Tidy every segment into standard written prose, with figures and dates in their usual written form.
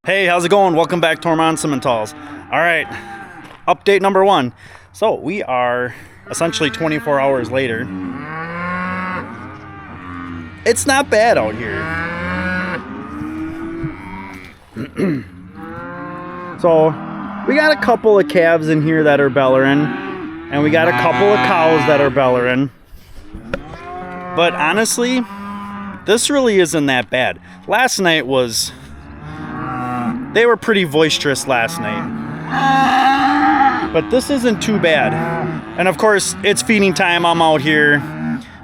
Hey, how's it going? Welcome back to Ohrmundt Simmentals. All right, update number one. So we are essentially 24 hours later. It's not bad out here. So we got a couple of calves in here that are bellering, and we got a couple of cows that are bellering. But honestly, this really isn't that bad. Last night was... They were pretty boisterous last night. But this isn't too bad. And of course, it's feeding time. I'm out here.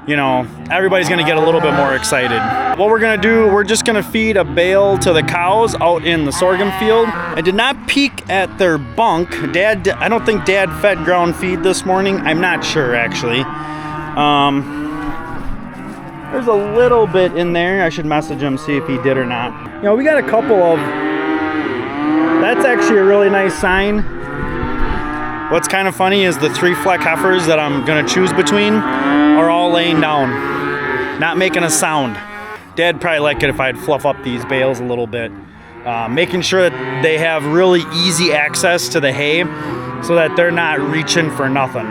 You know, everybody's gonna get a little bit more excited. What we're gonna do, we're just gonna feed a bale to the cows out in the sorghum field. I did not peek at their bunk. I don't think Dad fed ground feed this morning. I'm not sure, actually. There's a little bit in there. I should message him, see if he did or not. You know, we got a couple of... That's actually a really nice sign. What's kind of funny is the 3 Fleck heifers that I'm gonna choose between are all laying down, not making a sound. Dad probably like it if I'd fluff up these bales a little bit, making sure that they have really easy access to the hay so that they're not reaching for nothing.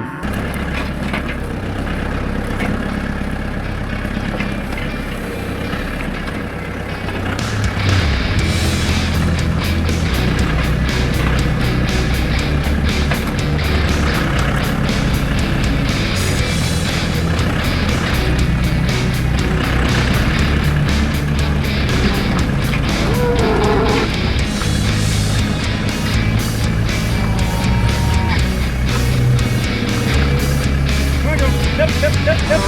Yep.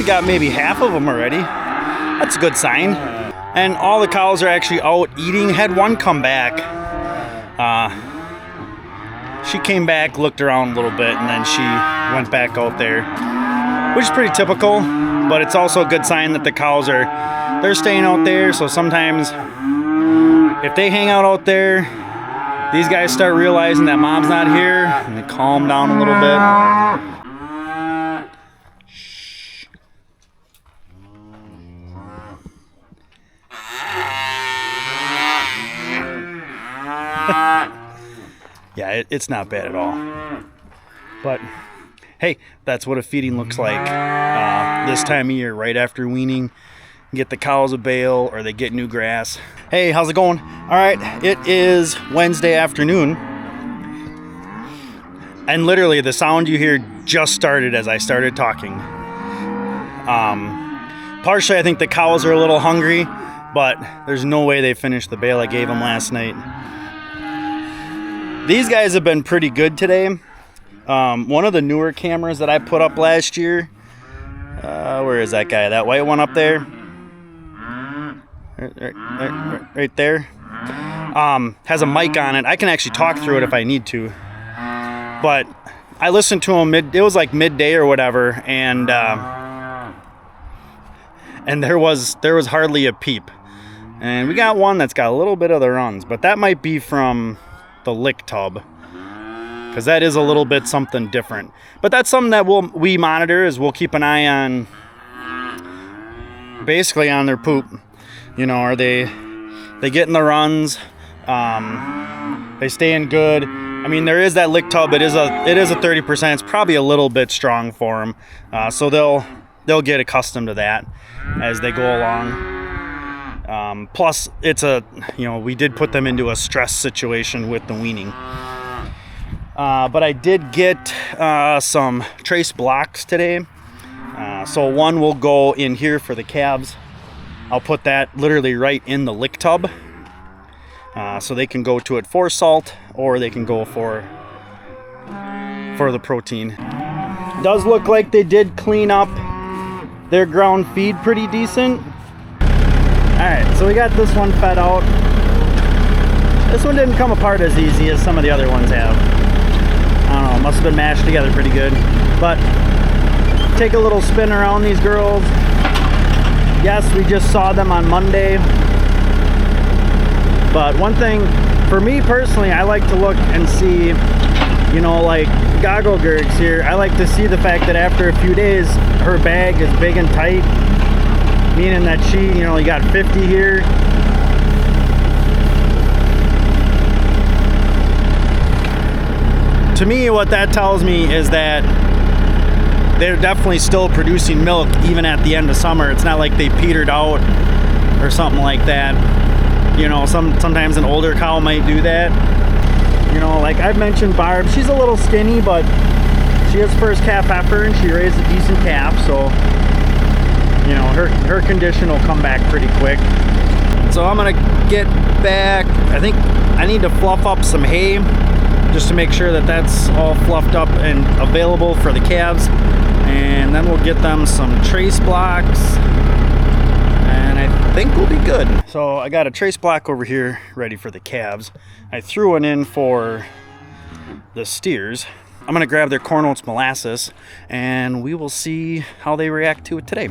Got maybe half of them already. That's a good sign. And all the cows are actually out eating. Had one come back. She came back, looked around a little bit, and then she went back out there, which is pretty typical, but it's also a good sign that the cows they're staying out there. So sometimes if they hang out there, these guys start realizing that mom's not here and they calm down a little bit. Yeah, it's not bad at all. But hey, that's what a feeding looks like this time of year, right after weaning. Get the cows a bale or they get new grass. Hey, how's it going? All right, it is Wednesday afternoon. And literally the sound you hear just started as I started talking. Partially I think the cows are a little hungry, but there's no way they finished the bale I gave them last night. These guys have been pretty good today. One of the newer cameras that I put up last year. Where is that guy? That white one up there? Right there. Has a mic on it. I can actually talk through it if I need to. But I listened to him it was like midday or whatever, and there was hardly a peep. And we got one that's got a little bit of the runs, but that might be from the lick tub, because that is a little bit something different. But that's something that we monitor, is we'll keep an eye on, basically on their poop. You know, are they getting the runs? They staying good? I mean, there is that lick tub. It is a 30%. It's probably a little bit strong for them, so they'll get accustomed to that as they go along. Plus, we did put them into a stress situation with the weaning. But I did get some trace blocks today. So one will go in here for the calves. I'll put that literally right in the lick tub. So they can go to it for salt, or they can go for the protein. Does look like they did clean up their ground feed pretty decent. Alright, so we got this one fed out. This one didn't come apart as easy as some of the other ones have. I don't know, must have been mashed together pretty good. But take a little spin around these girls. Yes, we just saw them on Monday. But one thing, for me personally, I like to look and see, like goggle girgs here. I like to see the fact that after a few days, her bag is big and tight. Meaning that you got 50 here. To me, what that tells me is that they're definitely still producing milk even at the end of summer. It's not like they petered out or something like that. Sometimes an older cow might do that. Like I've mentioned Barb, she's a little skinny, but she is first calf heifer and she raised a decent calf, so her condition will come back pretty quick. So I'm gonna get back. I think I need to fluff up some hay just to make sure that that's all fluffed up and available for the calves, and then we'll get them some trace blocks, and I think we'll be good. So I got a trace block over here ready for the calves. I threw one in for the steers. I'm gonna grab their corn oats molasses, and we will see how they react to it today.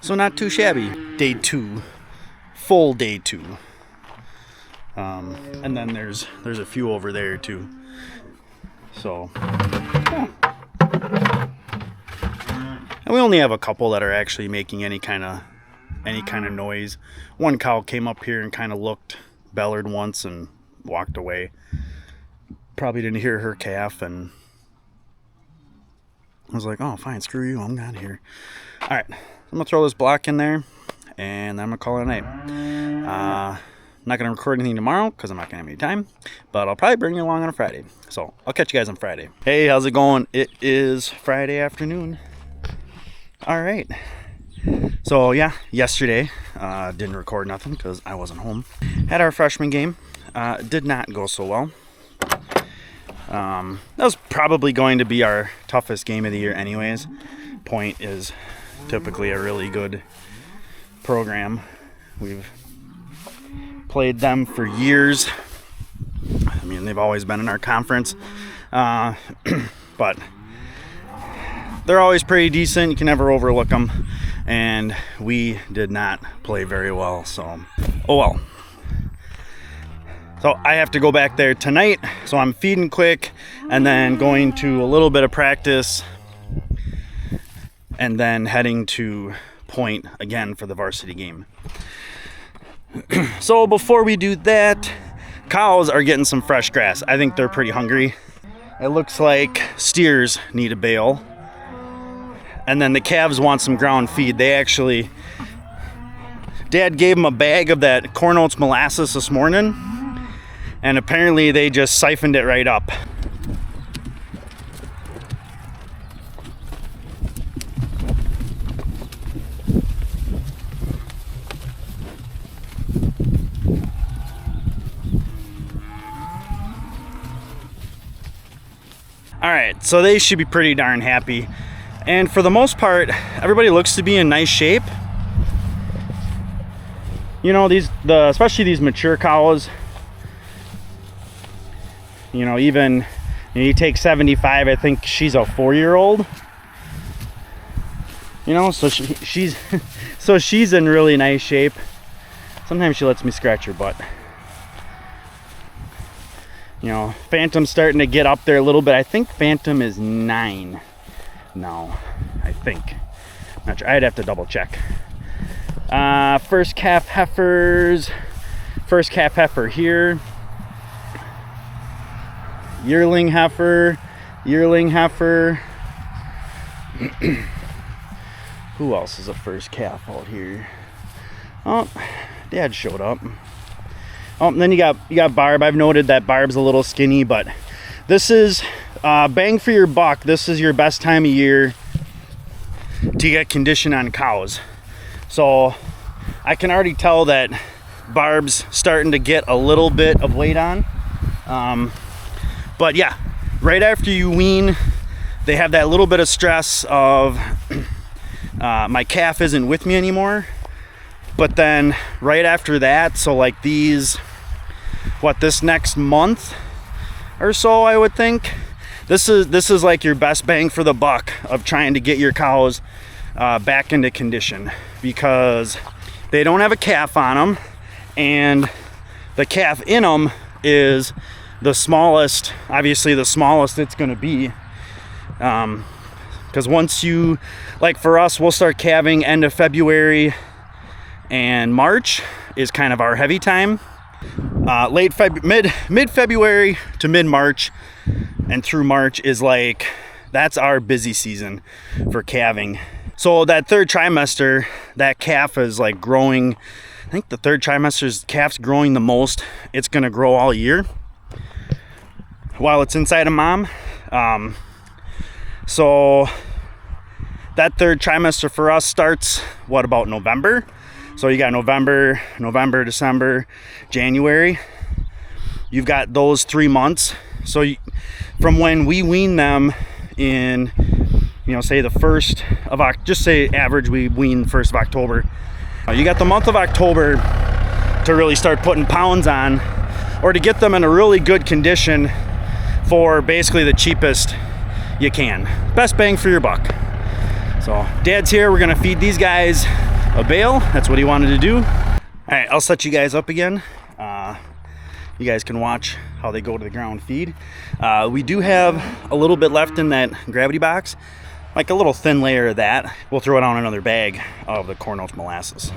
So not too shabby. Day 2, full day 2. And then there's a few over there too. So, yeah. And we only have a couple that are actually making any kind of noise. One cow came up here and kind of looked, bellared once and walked away. Probably didn't hear her calf, and I was like, oh, fine, screw you, I'm out of here. All right. I'm gonna throw this block in there, and I'm gonna call it a night. I'm not gonna record anything tomorrow because I'm not gonna have any time, but I'll probably bring you along on a Friday. So I'll catch you guys on Friday. Hey, how's it going? It is Friday afternoon. All right. So yeah, yesterday didn't record nothing because I wasn't home. Had our freshman game. Did not go so well. That was probably going to be our toughest game of the year anyways. Point is typically a really good program. We've played them for years. I mean, they've always been in our conference, but they're always pretty decent. You can never overlook them, and we did not play very well, so oh well. So I have to go back there tonight, so I'm feeding quick and then going to a little bit of practice and then heading to Point again for the varsity game. So before we do that, cows are getting some fresh grass. I think they're pretty hungry. It looks like steers need a bale. And then the calves want some ground feed. They actually, Dad gave them a bag of that corn oats molasses this morning, and apparently they just siphoned it right up. All right, so they should be pretty darn happy. And for the most part, everybody looks to be in nice shape. You know, especially these mature cows, you know, even you take 75, I think she's a 4-year-old. You know, so she's so she's in really nice shape. Sometimes she lets me scratch her butt. You know, Phantom's starting to get up there a little bit. I think Phantom is 9 now, I think. Not sure. I'd have to double check. First calf heifers. First calf heifer here. Yearling heifer. Yearling heifer. Who else is a first calf out here? Oh, Dad showed up. Oh, and then you got Barb. I've noted that Barb's a little skinny, but this is bang for your buck. This is your best time of year to get condition on cows. So I can already tell that Barb's starting to get a little bit of weight on. But yeah, right after you wean, they have that little bit of stress of my calf isn't with me anymore. But then right after that, so like this next month or so, I would think, this is like your best bang for the buck of trying to get your cows back into condition, because they don't have a calf on them, and the calf in them is the smallest, obviously the smallest it's going to be. Because once you, like for us, we'll start calving end of February, and March is kind of our heavy time. Mid-February to mid-March and through March is like, that's our busy season for calving. So that third trimester, that calf is like growing. I think the third trimester's calf's growing the most. It's gonna grow all year while it's inside of mom. So that third trimester for us starts, what, about November? So you got November, December, January. You've got those 3 months. So from when we wean them in, you know, say the 1st of just say average, we wean 1st of October. You got the month of October to really start putting pounds on, or to get them in a really good condition for basically the cheapest you can. Best bang for your buck. So Dad's here. We're gonna feed these guys a bale. That's what he wanted to do. All right, I'll set you guys up again. You guys can watch how they go to the ground feed. We do have a little bit left in that gravity box, like a little thin layer of that. We'll throw it on another bag of the corn oats molasses.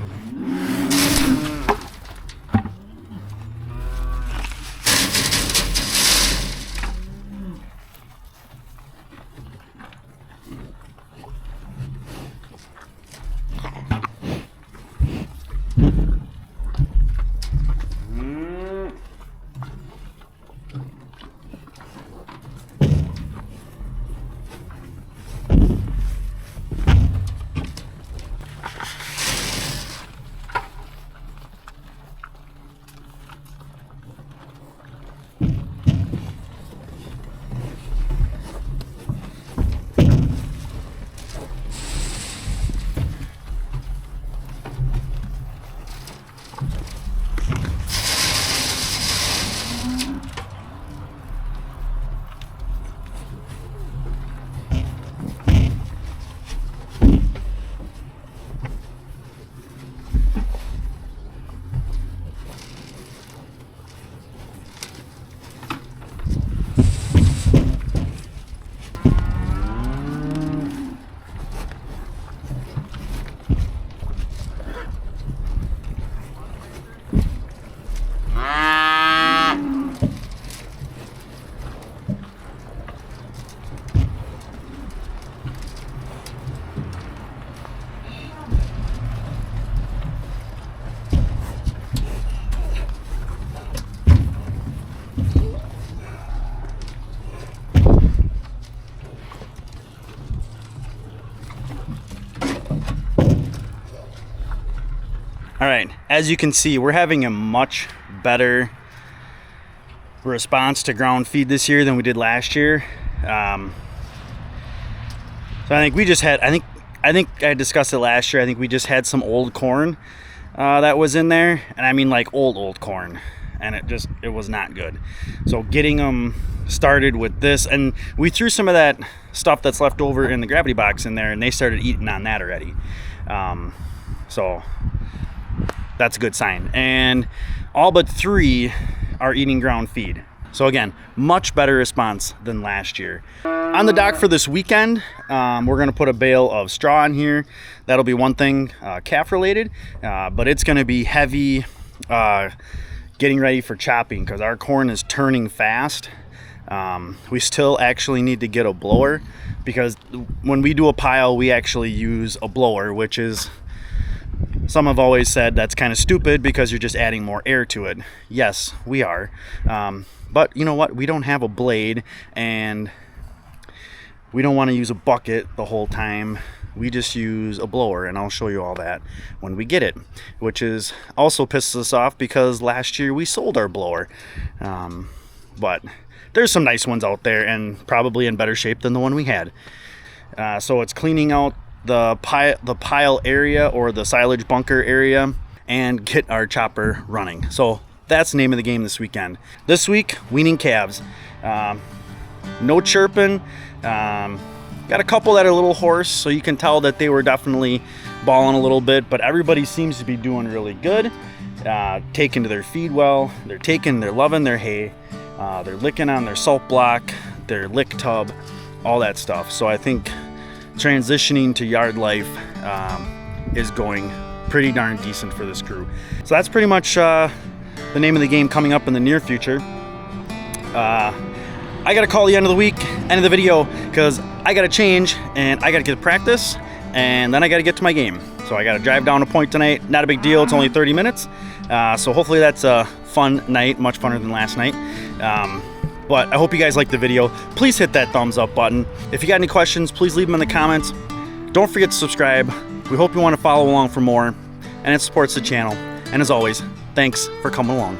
All right, as you can see, we're having a much better response to ground feed this year than we did last year. So I think we just had, I think I discussed it last year. I think we just had some old corn that was in there, and I mean like old corn, and it was not good. So getting them started with this, and we threw some of that stuff that's left over in the gravity box in there, and they started eating on that already. So that's a good sign. And all but 3 are eating ground feed. So again, much better response than last year. On the dock for this weekend, we're gonna put a bale of straw in here. That'll be one thing calf related, but it's gonna be heavy getting ready for chopping because our corn is turning fast. We still actually need to get a blower because when we do a pile, we actually use a blower, which is, some have always said that's kind of stupid because you're just adding more air to it. Yes, we are. But you know what? We don't have a blade, and we don't want to use a bucket the whole time. We just use a blower, and I'll show you all that when we get it, which is also pisses us off because last year we sold our blower. But there's some nice ones out there and probably in better shape than the one we had. So it's cleaning out the pile area or the silage bunker area and get our chopper running. So that's the name of the game this weekend. This week, weaning calves. No chirping. Got a couple that are a little hoarse, so you can tell that they were definitely balling a little bit, but everybody seems to be doing really good. Taking to their feed well. They're loving their hay. They're licking on their salt block, their lick tub, all that stuff. So I think transitioning to yard life is going pretty darn decent for this crew. So that's pretty much the name of the game coming up in the near future. I gotta call the end of the week, end of the video, because I gotta change and I gotta get to practice, and then I gotta get to my game. So I gotta drive down a point tonight. Not a big deal, it's only 30 minutes. So hopefully that's a fun night, much funner than last night. But I hope you guys liked the video. Please hit that thumbs up button. If you got any questions, please leave them in the comments. Don't forget to subscribe. We hope you want to follow along for more, and it supports the channel. And as always, thanks for coming along.